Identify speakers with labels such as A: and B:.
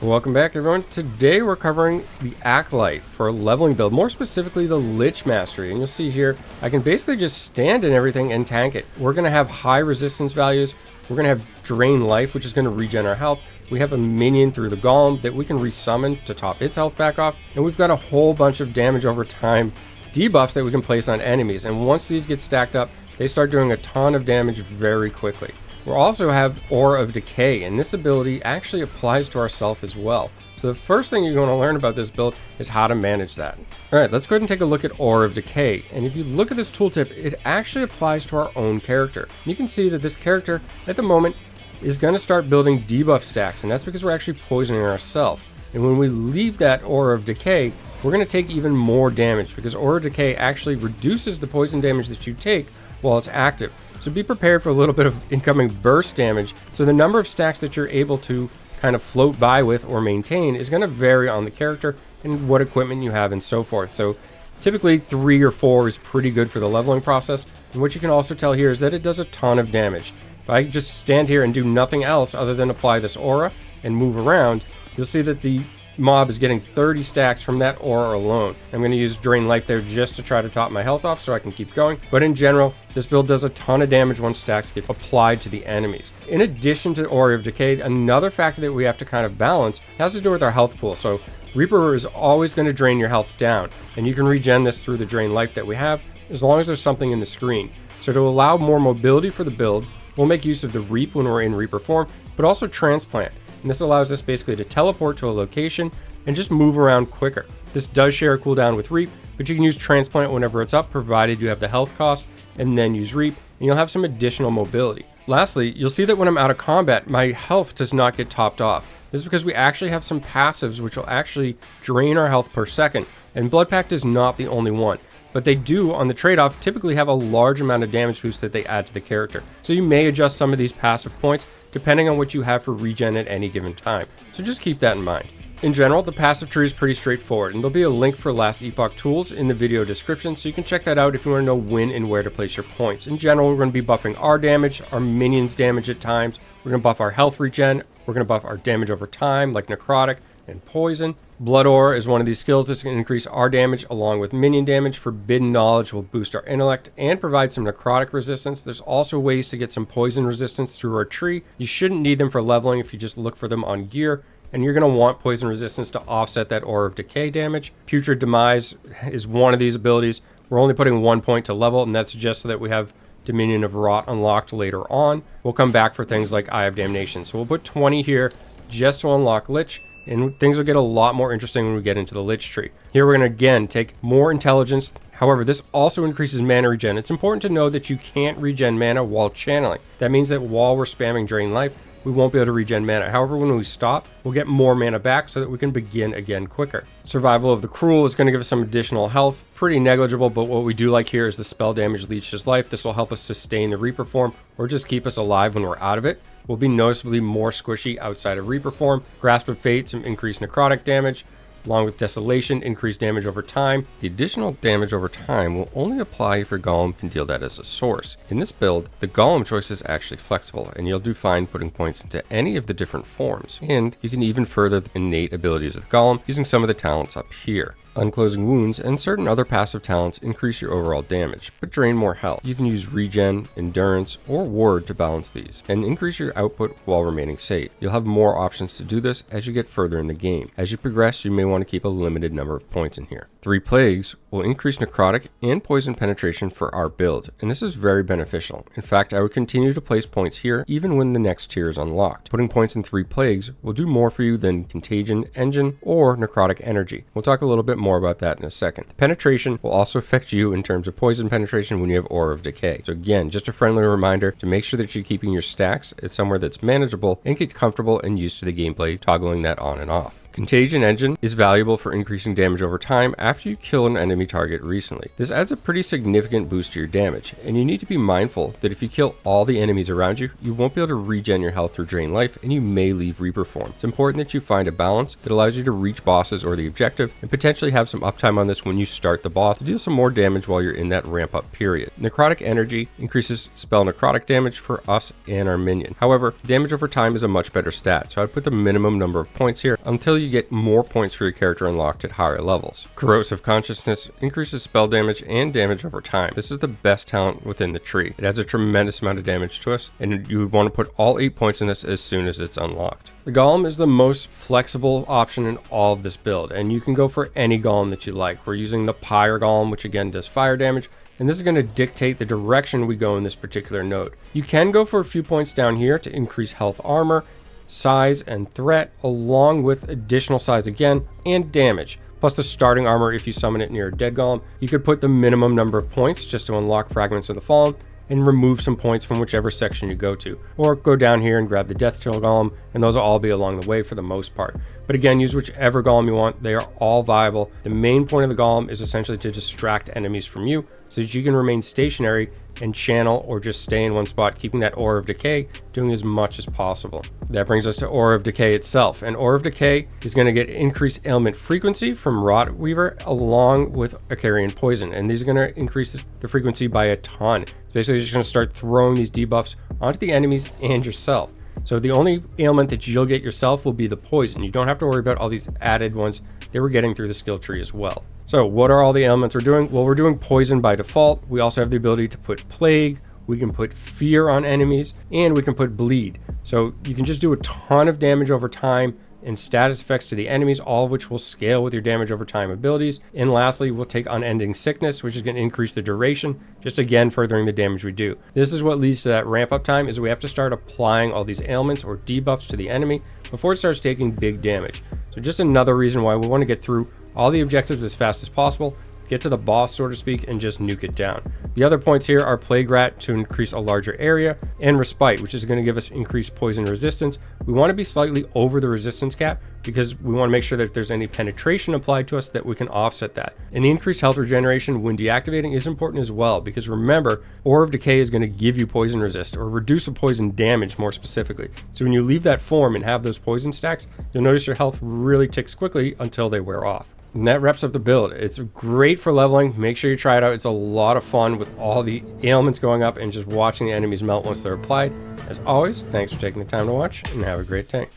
A: Welcome back, everyone. Today we're covering the Acolyte for a leveling build, more specifically the Lich Mastery. And you'll see here, I can basically just stand in everything and tank it. We're going to have high resistance values. We're going to have Drain Life, which is going to regen our health. We have a minion through the Golem that we can resummon to top its health back off. And we've got a whole bunch of damage over time debuffs that we can place on enemies. And once these get stacked up, they start doing a ton of damage very quickly. We also have Aura of Decay, and this ability actually applies to ourselves as well. So the first thing you're going to learn about this build is how to manage that. Alright, let's go ahead and take a look at Aura of Decay. And if you look at this tooltip, it actually applies to our own character. You can see that this character, at the moment, is going to start building debuff stacks, and that's because we're actually poisoning ourselves. And when we leave that Aura of Decay, we're going to take even more damage, because Aura of Decay actually reduces the poison damage that you take while it's active. So be prepared for a little bit of incoming burst damage. So the number of stacks that you're able to kind of float by with or maintain is going to vary on the character and what equipment you have and so forth. So typically 3 or 4 is pretty good for the leveling process. And what you can also tell here is that it does a ton of damage. If I just stand here and do nothing else other than apply this aura and move around, you'll see that the mob is getting 30 stacks from that aura alone. I'm going to use Drain Life there just to try to top my health off so I can keep going. But in general, this build does a ton of damage once stacks get applied to the enemies. In addition to Aura of Decay, another factor that we have to kind of balance has to do with our health pool. So Reaper is always going to drain your health down, and you can regen this through the Drain Life that we have as long as there's something in the screen. So to allow more mobility for the build, we'll make use of the Reap when we're in Reaper form, but also Transplant. And this allows us basically to teleport to a location and just move around quicker. This does share a cooldown with Reap, but you can use Transplant whenever it's up, provided you have the health cost, and then use Reap, and you'll have some additional mobility. Lastly, you'll see that when I'm out of combat, my health does not get topped off. This is because we actually have some passives which will actually drain our health per second, and Blood Pact is not the only one. But they do, on the trade-off, typically have a large amount of damage boost that they add to the character. So you may adjust some of these passive points depending on what you have for regen at any given time. So just keep that in mind. In general, the passive tree is pretty straightforward, and there'll be a link for last Epoch tools in the video description, so you can check that out if you want to know when and where to place your points. In general, we're going to be buffing our damage, our minions' damage at times. We're going to buff our health regen. We're going to buff our damage over time, like necrotic and poison. Blood Aura is one of these skills that's going to increase our damage along with minion damage. Forbidden Knowledge will boost our intellect and provide some necrotic resistance. There's also ways to get some poison resistance through our tree. You shouldn't need them for leveling if you just look for them on gear. And you're going to want poison resistance to offset that Aura of Decay damage. Putrid Demise is one of these abilities. We're only putting 1 point to level, and that's just so that we have Dominion of Rot unlocked later on. We'll come back for things like Eye of Damnation. So we'll put 20 here just to unlock Lich, and things will get a lot more interesting when we get into the Lich tree. Here we're going to again take more intelligence. However, this also increases mana regen. It's important to know that you can't regen mana while channeling. That means that while we're spamming Drain Life, we won't be able to regen mana. However, when we stop, we'll get more mana back so that we can begin again quicker. Survival of the Cruel is going to give us some additional health. Pretty negligible, but what we do like here is the spell damage leeches life. This will help us sustain the Reaper form or just keep us alive when we're out of it. We'll be noticeably more squishy outside of Reaper form. Grasp of Fate, some increased necrotic damage. Along with Desolation, increased damage over time. The additional damage over time will only apply if your Golem can deal that as a source. In this build, the Golem choice is actually flexible, and you'll do fine putting points into any of the different forms. And you can even further the innate abilities of the Golem using some of the talents up here. Unclosing Wounds and certain other passive talents increase your overall damage, but drain more health. You can use Regen, Endurance, or Ward to balance these, and increase your output while remaining safe. You'll have more options to do this as you get further in the game. As you progress, you may want to keep a limited number of points in here. 3 Plagues will increase necrotic and poison penetration for our build, and this is very beneficial. In fact, I would continue to place points here even when the next tier is unlocked. Putting points in 3 Plagues will do more for you than Contagion, Engine, or Necrotic Energy. We'll talk a little bit more about that in a second. The penetration will also affect you in terms of poison penetration when you have Aura of Decay. So again, just a friendly reminder to make sure that you're keeping your stacks at somewhere that's manageable and get comfortable and used to the gameplay, toggling that on and off. Contagion Engine is valuable for increasing damage over time after you kill an enemy target recently. This adds a pretty significant boost to your damage, and you need to be mindful that if you kill all the enemies around you, you won't be able to regen your health through Drain Life, and you may leave Reaper form. It's important that you find a balance that allows you to reach bosses or the objective, and potentially have some uptime on this when you start the boss to deal some more damage while you're in that ramp up period. Necrotic Energy increases spell necrotic damage for us and our minion. However, damage over time is a much better stat, so I'd put the minimum number of points here until you get more points for your character unlocked at higher levels. Corrosive Consciousness increases spell damage and damage over time. This is the best talent within the tree. It adds a tremendous amount of damage to us, and you would want to put all 8 points in this as soon as it's unlocked. The Golem is the most flexible option in all of this build, and you can go for any Golem that you like. We're using the Pyre Golem, which again does fire damage, and this is going to dictate the direction we go in this particular node. You can go for a few points down here to increase health, armor, size, and threat, along with additional size again, and damage. Plus the starting armor if you summon it near a dead Golem. You could put the minimum number of points just to unlock Fragments of the Fallen, and remove some points from whichever section you go to. Or go down here and grab the Death Chill Golem, and those will all be along the way for the most part. But again, use whichever Golem you want. They are all viable. The main point of the Golem is essentially to distract enemies from you so that you can remain stationary and channel or just stay in one spot, keeping that Aura of Decay, doing as much as possible. That brings us to Aura of Decay itself. And Aura of Decay is going to get increased ailment frequency from Rot Weaver along with Acarian Poison. And these are going to increase the frequency by a ton. It's basically just going to start throwing these debuffs onto the enemies and yourself. So the only ailment that you'll get yourself will be the poison. You don't have to worry about all these added ones that we're getting through the skill tree as well. So what are all the elements we're doing? Well, we're doing poison by default. We also have the ability to put plague. We can put fear on enemies, and we can put bleed. So you can just do a ton of damage over time and status effects to the enemies, all of which will scale with your damage over time abilities. And lastly, we'll take Unending Sickness, which is going to increase the duration, just again furthering the damage we do. This is what leads to that ramp up time, is we have to start applying all these ailments or debuffs to the enemy before it starts taking big damage. So just another reason why we want to get through all the objectives as fast as possible, get to the boss, so to speak, and just nuke it down. The other points here are Plague Rat to increase a larger area, and Respite, which is going to give us increased poison resistance. We want to be slightly over the resistance cap because we want to make sure that if there's any penetration applied to us that we can offset that. And the increased health regeneration when deactivating is important as well, because remember, Aura of Decay is going to give you poison resist, or reduce a poison damage more specifically. So when you leave that form and have those poison stacks, you'll notice your health really ticks quickly until they wear off. And that wraps up the build. It's great for leveling. Make sure you try it out. It's a lot of fun with all the ailments going up and just watching the enemies melt once they're applied. As always, thanks for taking the time to watch, and have a great day.